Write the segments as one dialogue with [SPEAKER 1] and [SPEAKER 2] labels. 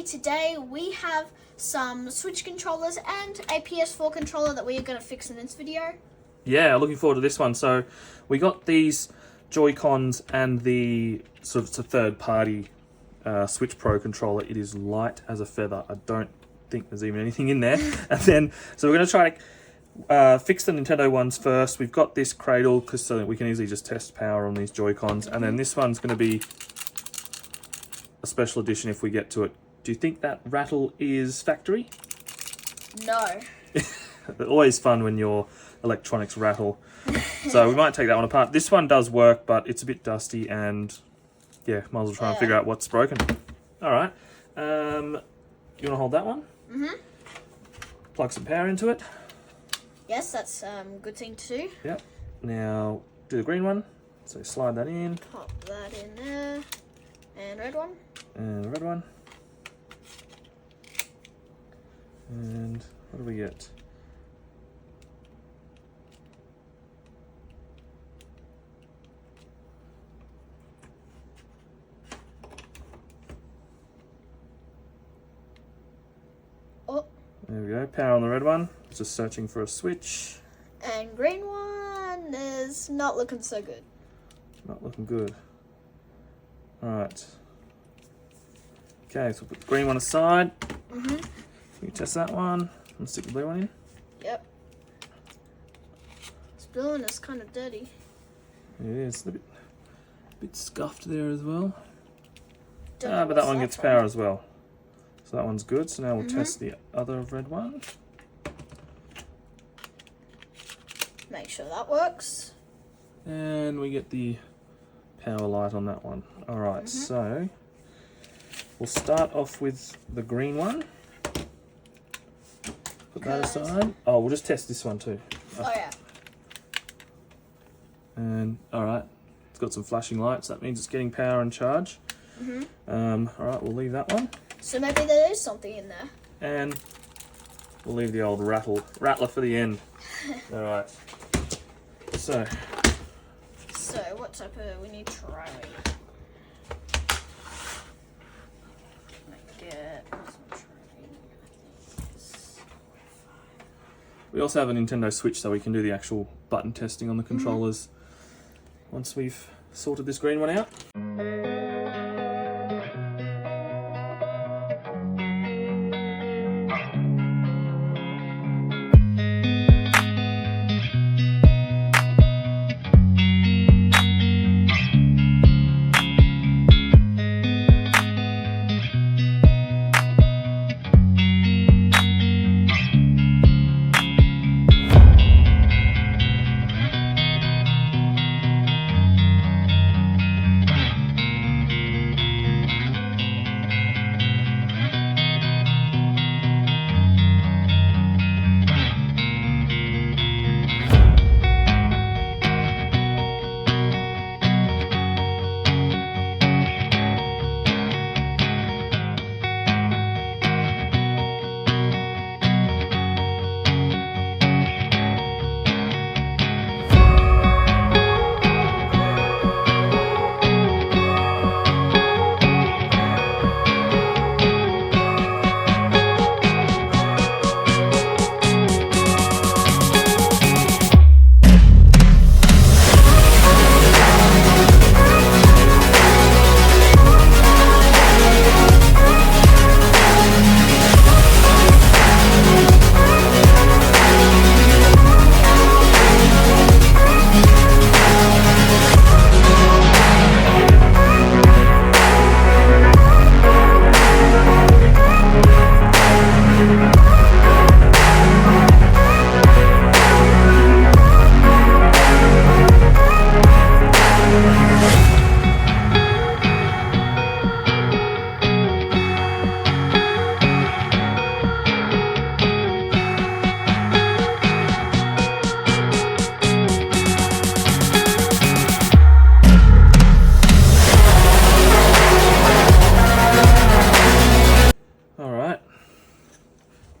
[SPEAKER 1] here today. We have some Switch controllers and a PS4 controller that we are going to fix in this video.
[SPEAKER 2] Yeah, looking forward to this one. So we got these JoyCons and the sort of it's a third-party Switch Pro controller. It is light as a feather. I don't think there's even anything in there. And then, so we're going to try to fix the Nintendo ones first. We've got this cradle because so we can easily just test power on these Joy-Cons. And then this one's going to be a special edition if we get to it. Do you think that rattle is factory?
[SPEAKER 1] No.
[SPEAKER 2] Always fun when your electronics rattle. So we might take that one apart. This one does work, but it's a bit dusty and yeah, might as well try and figure out what's broken. All right. You want to hold that one?
[SPEAKER 1] Mm-hmm.
[SPEAKER 2] Plug some power into it.
[SPEAKER 1] Yes, that's a good thing to do.
[SPEAKER 2] Yep. Now do the green one. So slide that in.
[SPEAKER 1] Pop that in there. And red one.
[SPEAKER 2] And the red one. And what do we get?
[SPEAKER 1] Oh.
[SPEAKER 2] There we go. Power on the red one. It's just searching for a switch.
[SPEAKER 1] And green one is not looking so good.
[SPEAKER 2] Not looking good. Alright. Okay, so we'll put the green one aside.
[SPEAKER 1] Mm-hmm.
[SPEAKER 2] You test that one and stick the blue one in.
[SPEAKER 1] Yep. This blue one is kind of dirty.
[SPEAKER 2] It is a bit scuffed there as well.
[SPEAKER 1] Don't
[SPEAKER 2] But that one gets power as well. So that one's good. So now we'll test the other red one.
[SPEAKER 1] Make sure that works.
[SPEAKER 2] And we get the power light on that one. Alright, so we'll start off with the green one. Put that aside. Oh, we'll just test this one too.
[SPEAKER 1] Oh yeah.
[SPEAKER 2] And alright, it's got some flashing lights. That means it's getting power and charge. Alright, we'll leave that one.
[SPEAKER 1] So maybe there is something in there.
[SPEAKER 2] And we'll leave the old rattler for the end. Alright. So
[SPEAKER 1] what type of we need to try?
[SPEAKER 2] we also have a Nintendo Switch, so we can do the actual button testing on the controllers once we've sorted this green one out.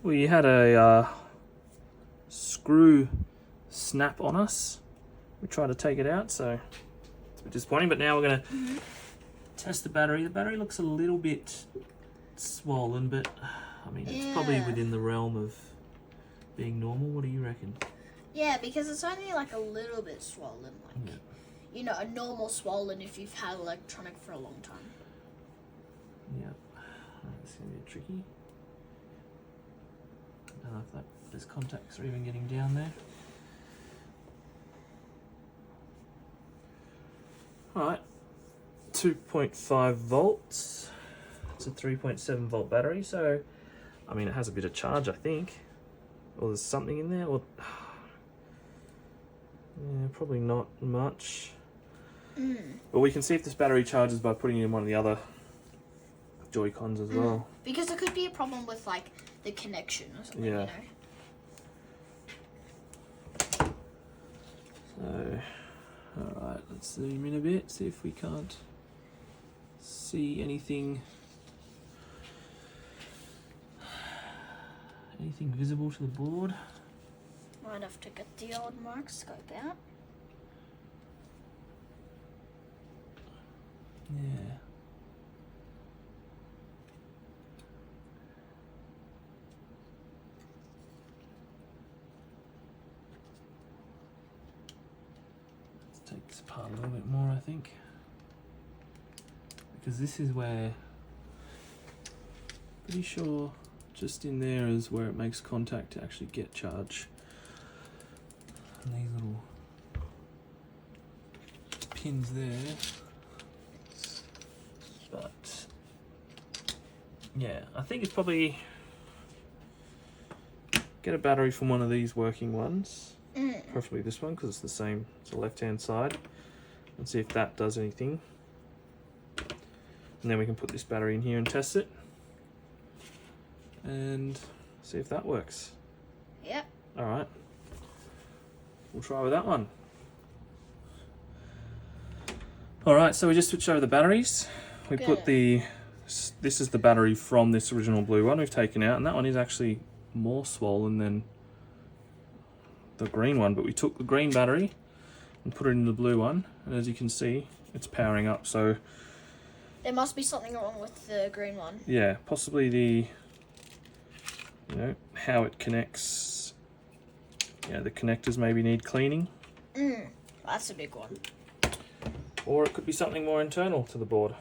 [SPEAKER 2] We had a screw snap on us. We tried to take it out, so it's a bit disappointing, but now we're going to test the battery. The battery looks a little bit swollen, but I mean, it's probably
[SPEAKER 1] Yeah.
[SPEAKER 2] within the realm of being normal. What do you reckon?
[SPEAKER 1] Yeah, because it's only like a little bit swollen. Like,
[SPEAKER 2] Yeah.
[SPEAKER 1] you know, a normal swollen if you've had electronic for a long time.
[SPEAKER 2] Yeah. It's going to be tricky. I don't know if those contacts are even getting down there. Alright. 2.5 volts. It's a 3.7 volt battery, so I mean it has a bit of charge, I think. Or there's something in there, or yeah, probably not much. But we can see if this battery charges by putting it in one of the other JoyCons as well.
[SPEAKER 1] Because there could be a problem with like the connection or something,
[SPEAKER 2] Yeah.
[SPEAKER 1] you know.
[SPEAKER 2] So, alright, let's zoom in a bit, see if we can't see anything visible to the board.
[SPEAKER 1] Might have to get the old microscope out.
[SPEAKER 2] Yeah. Let's take this apart a little bit more, I think. Because this is where, pretty sure just in there is where it makes contact to actually get charge. And these little pins there. But yeah, I think it's probably get a battery from one of these working ones, preferably this one because it's the same, it's the left hand side, and see if that does anything. And then we can put this battery in here and test it and see if that works.
[SPEAKER 1] Yep.
[SPEAKER 2] Alright, we'll try with that one. Alright, so we just switched over the batteries. We put this is the battery from this original blue one we've taken out, and that one is actually more swollen than the green one, but we took the green battery and put it in the blue one, and as you can see, it's powering up. So
[SPEAKER 1] there must be something wrong with the green one.
[SPEAKER 2] Yeah, possibly the, you know, how it connects. Yeah, the connectors maybe need cleaning.
[SPEAKER 1] That's a big one.
[SPEAKER 2] Or it could be something more internal to the board.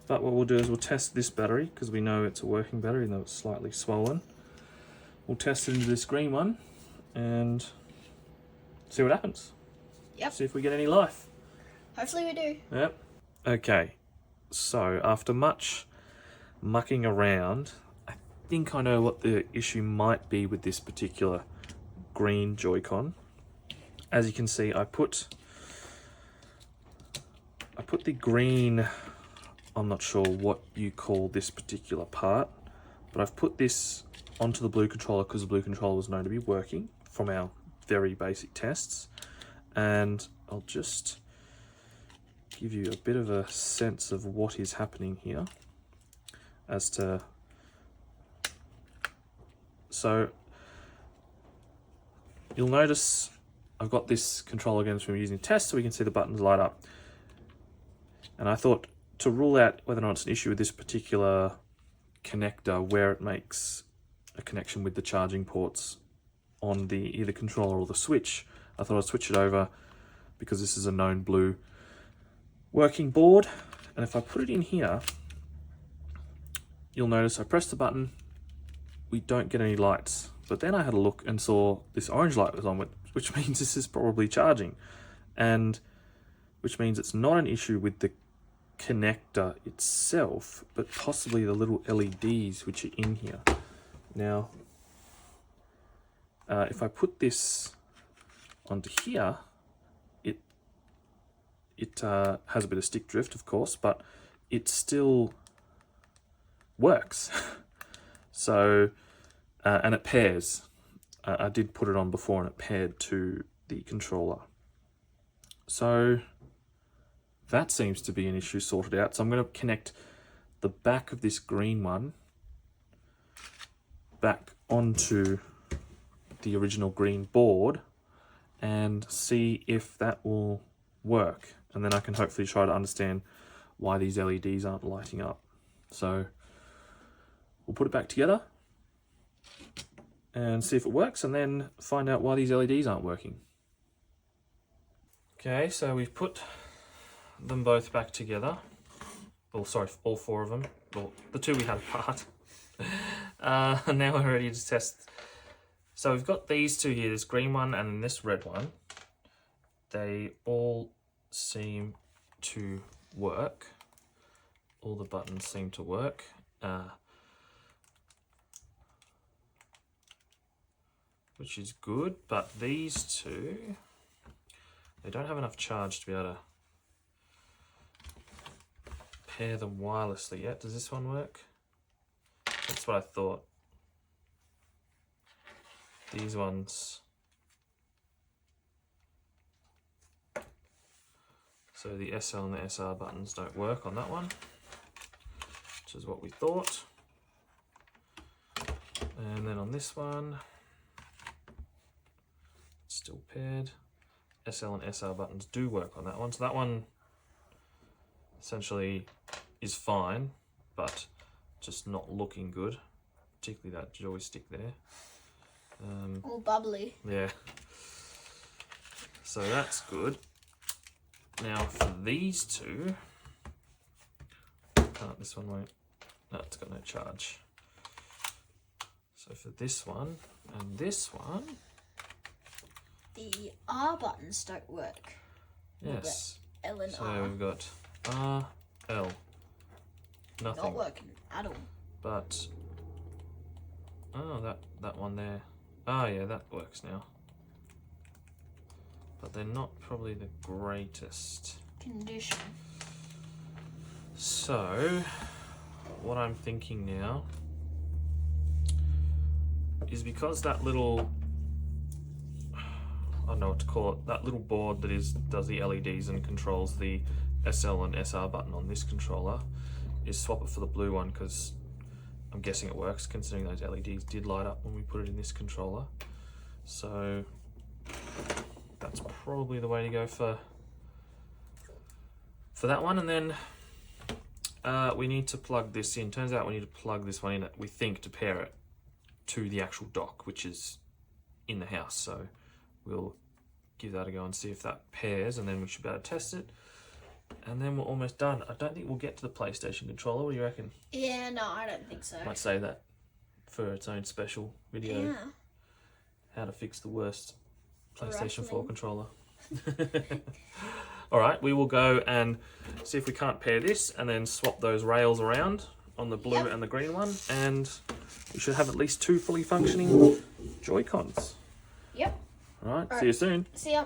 [SPEAKER 2] But what we'll do is we'll test this battery because we know it's a working battery, though it's slightly swollen. We'll test it into this green one and see what happens.
[SPEAKER 1] Yep.
[SPEAKER 2] See if we get any life.
[SPEAKER 1] Hopefully we do.
[SPEAKER 2] Yep. Okay. So after much mucking around, I think I know what the issue might be with this particular green JoyCon. As you can see, I put the green, I'm not sure what you call this particular part, but I've put this onto the blue controller because the blue controller was known to be working from our very basic tests. And I'll just give you a bit of a sense of what is happening here as to, so you'll notice I've got this controller again from using tests so we can see the buttons light up. And I thought to rule out whether or not it's an issue with this particular connector where it makes a connection with the charging ports on the either controller or the switch, I thought I'd switch it over because this is a known blue working board. And if I put it in here, you'll notice I press the button, we don't get any lights. But then I had a look and saw this orange light was on, which means this is probably charging. And which means it's not an issue with the connector itself, but possibly the little LEDs which are in here. Now, if I put this onto here, it has a bit of stick drift, of course, but it still works. So, and it pairs. I did put it on before and it paired to the controller. So that seems to be an issue sorted out. So I'm going to connect the back of this green one back onto the original green board and see if that will work. And then I can hopefully try to understand why these LEDs aren't lighting up. So we'll put it back together and see if it works, and then find out why these LEDs aren't working. Okay, so we've put them both back together. Oh, sorry, all four of them. Well, the two we had apart. And now we're ready to test. So we've got these two here, this green one and this red one. They all seem to work. All the buttons seem to work. Which is good, but these two, they don't have enough charge to be able to pair them wirelessly yet. Does this one work? That's what I thought. These ones. So the SL and the SR buttons don't work on that one, which is what we thought. And then on this one, it's still paired. SL and SR buttons do work on that one. So that one essentially is fine, but just not looking good, particularly that joystick there.
[SPEAKER 1] All bubbly.
[SPEAKER 2] Yeah. So that's good. Now for these two, this one won't, no, it's got no charge. So for this one and this one,
[SPEAKER 1] the R buttons don't work.
[SPEAKER 2] yes.
[SPEAKER 1] L and
[SPEAKER 2] So
[SPEAKER 1] R.
[SPEAKER 2] we've got R, L, nothing.
[SPEAKER 1] Not working at all.
[SPEAKER 2] But oh, that one there. Oh yeah, that works now. But they're not probably the greatest
[SPEAKER 1] condition.
[SPEAKER 2] So what I'm thinking now is, because that little, I don't know what to call it, that little board that does the LEDs and controls the SL and SR button on this controller, is swap it for the blue one, because I'm guessing it works, considering those LEDs did light up when we put it in this controller. So that's probably the way to go for that one. And then we need to plug this in. Turns out we need to plug this one in, we think, to pair it to the actual dock, which is in the house. So we'll give that a go and see if that pairs, and then we should be able to test it. And then we're almost done. I don't think we'll get to the PlayStation controller. What do you reckon?
[SPEAKER 1] Yeah, no, I don't think so.
[SPEAKER 2] Might save that for its own special video.
[SPEAKER 1] Yeah.
[SPEAKER 2] How to fix the worst PlayStation 4
[SPEAKER 1] Wrestling.
[SPEAKER 2] controller. Alright, we will go and see if we can't pair this, and then swap those rails around on the blue and the green one, and we should have at least 2 fully functioning JoyCons.
[SPEAKER 1] Yep.
[SPEAKER 2] Alright, see you soon.
[SPEAKER 1] See ya.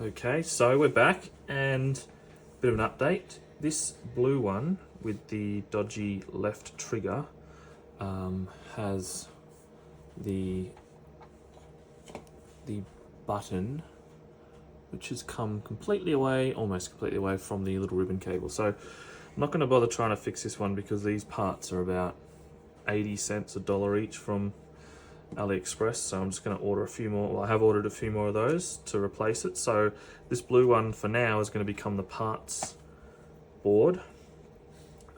[SPEAKER 2] Okay, so we're back, and a bit of an update. This blue one with the dodgy left trigger has the button which has come completely away, almost completely away from the little ribbon cable. So I'm not going to bother trying to fix this one, because these parts are about 80 cents, $1 each from AliExpress. So I'm just going to order a few more. Well, I have ordered a few more of those to replace it. So this blue one for now is going to become the parts board.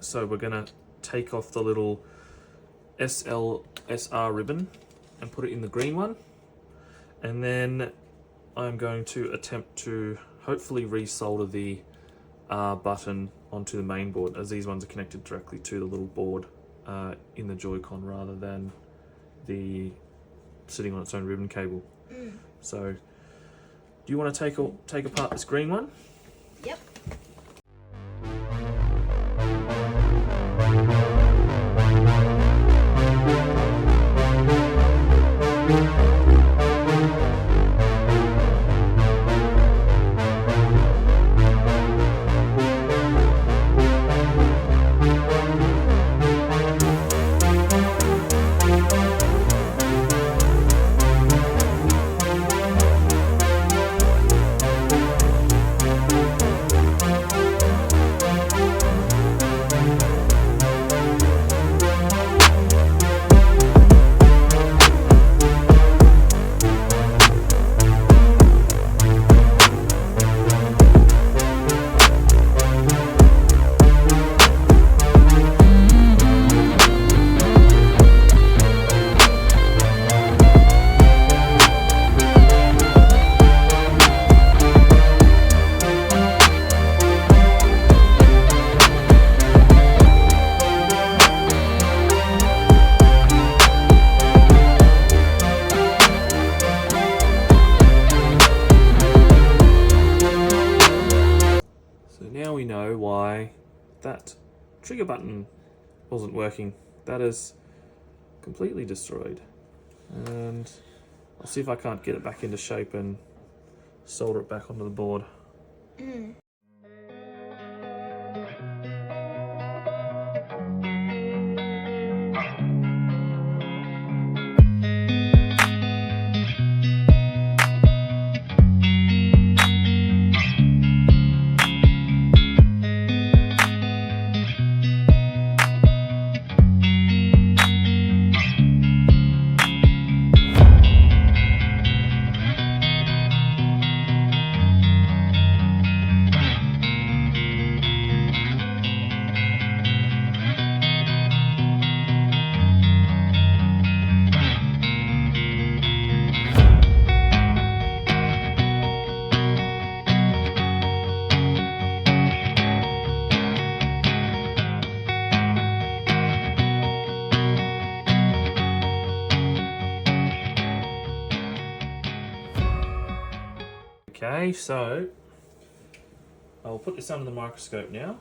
[SPEAKER 2] So we're going to take off the little SR ribbon and put it in the green one, and then I'm going to attempt to hopefully resolder the R button onto the main board, as these ones are connected directly to the little board in the Joy-Con, rather than the sitting on its own ribbon cable. So do you want to take apart this green one?
[SPEAKER 1] Yep.
[SPEAKER 2] that trigger button wasn't working. That is completely destroyed. And I'll see if I can't get it back into shape and solder it back onto the board. Okay, so I'll put this under the microscope now.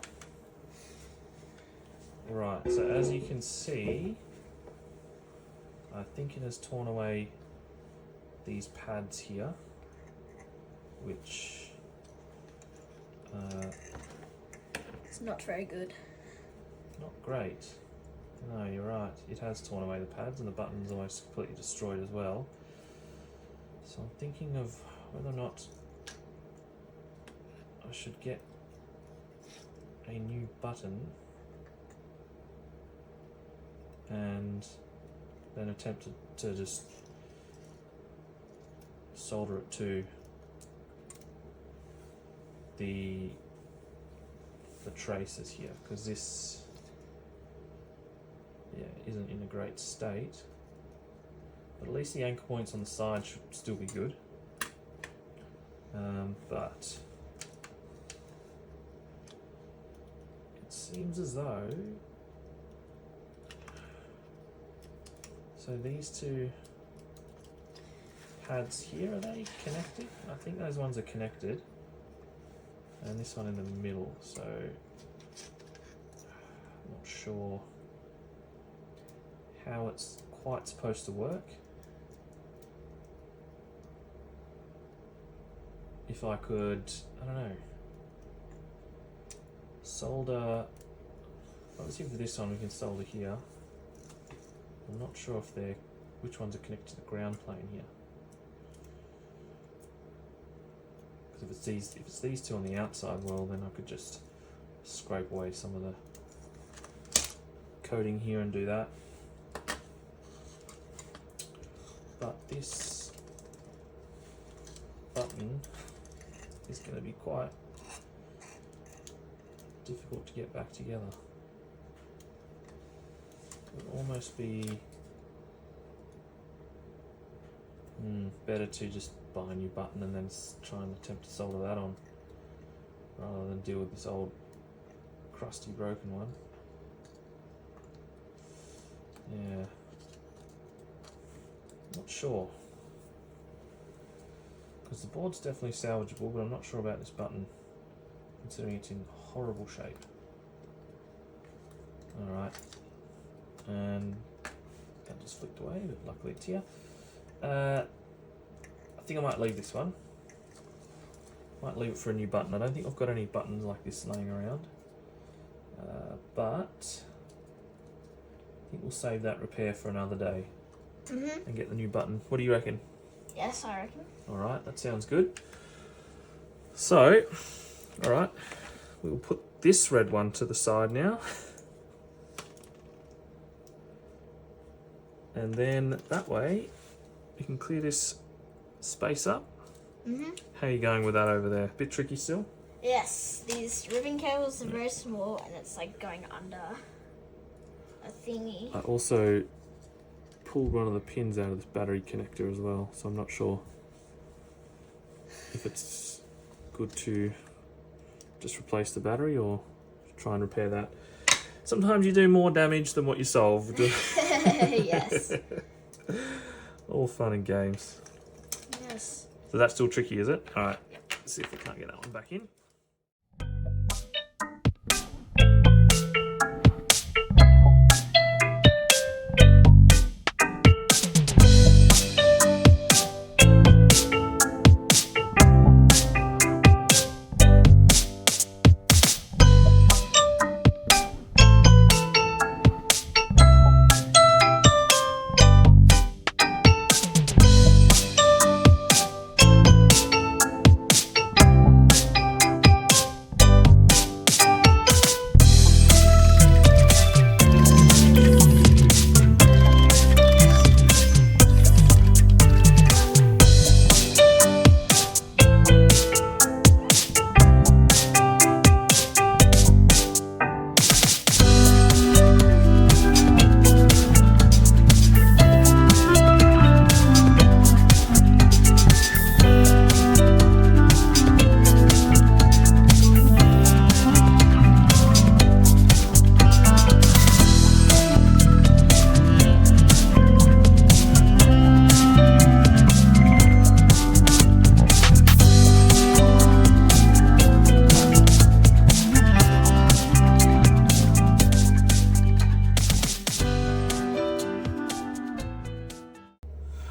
[SPEAKER 2] Right, so as you can see, I think it has torn away these pads here, which
[SPEAKER 1] It's not very good.
[SPEAKER 2] not great. No, you're right. It has torn away the pads and the button's almost completely destroyed as well. So I'm thinking of whether or not I should get a new button and then attempt to just solder it to the traces here, because this isn't in a great state, but at least the anchor points on the side should still be good. But it seems as though, so these two pads here, are they connected? I think those ones are connected, and this one in the middle, so I'm not sure how it's quite supposed to work. If I could, I don't know, solder, obviously for this one we can solder here. I'm not sure if which ones are connected to the ground plane here. Because if it's these two on the outside, well then I could just scrape away some of the coating here and do that. But this button is going to be quite difficult to get back together. It would almost be better to just buy a new button and then try and attempt to solder that on, rather than deal with this old crusty broken one. Yeah, not sure, because the board's definitely salvageable, but I'm not sure about this button, considering it's in horrible shape. Alright, and that just flicked away, but luckily it's here. I think I might leave this one. Might leave it for a new button. I don't think I've got any buttons like this laying around, but I think we'll save that repair for another day and get the new button. What do you reckon?
[SPEAKER 1] Yes, I reckon.
[SPEAKER 2] Alright, that sounds good. So, alright, we'll put this red one to the side now. And then that way we can clear this space up. How are you going with that over there? Bit tricky still?
[SPEAKER 1] Yes, these ribbon cables are very small and it's like going under a thingy.
[SPEAKER 2] I also pulled one of the pins out of this battery connector as well, so I'm not sure if it's good to just replace the battery or try and repair that. Sometimes you do more damage than what you solve.
[SPEAKER 1] Yes.
[SPEAKER 2] All fun and games.
[SPEAKER 1] Yes.
[SPEAKER 2] So that's still tricky, is it? Alright, let's see if we can't get that one back in.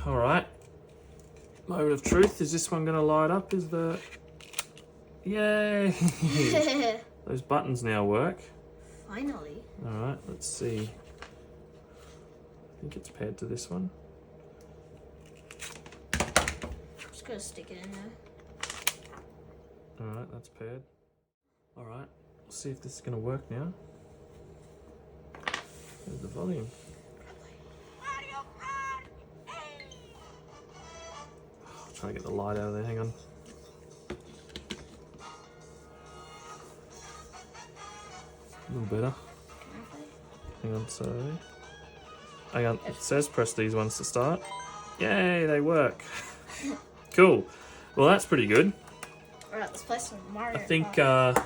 [SPEAKER 2] All right. Moment of truth. Is this one going to light up? Is the... Yay! Those buttons now work.
[SPEAKER 1] Finally.
[SPEAKER 2] All right, let's see. I think it's paired to this one.
[SPEAKER 1] I'm just gonna stick it in there.
[SPEAKER 2] All right, that's paired. All right, we'll see if this is going to work now. There's the volume. I'll try to get the light out of there. Hang on. A little better. Hang on, sorry. Hang on, it says press these ones to start. Yay, they work. Cool. Well, that's pretty good.
[SPEAKER 1] Alright, let's play some Mario
[SPEAKER 2] I think
[SPEAKER 1] Kart.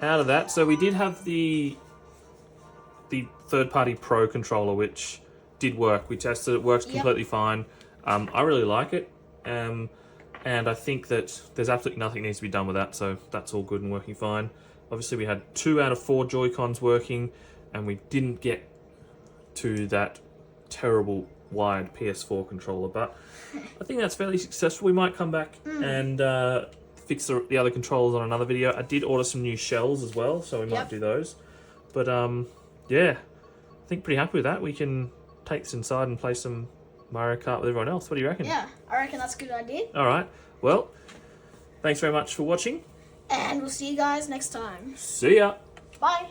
[SPEAKER 2] out of that, so we did have the third-party Pro controller, which did work. We tested it, works completely fine. I really like it. And I think that there's absolutely nothing needs to be done with that, so that's all good and working fine. Obviously, we had 2 out of 4 Joy-Cons working, and we didn't get to that terrible wired PS4 controller, but I think that's fairly successful. We might come back and fix the other controllers on another video. I did order some new shells as well, so we might do those. But yeah, I think pretty happy with that. We can take this inside and play some Mario Kart with everyone else. What do you reckon?
[SPEAKER 1] Yeah, I reckon that's a good idea.
[SPEAKER 2] All right. Well, thanks very much for watching.
[SPEAKER 1] And we'll see you guys next time.
[SPEAKER 2] See ya.
[SPEAKER 1] Bye.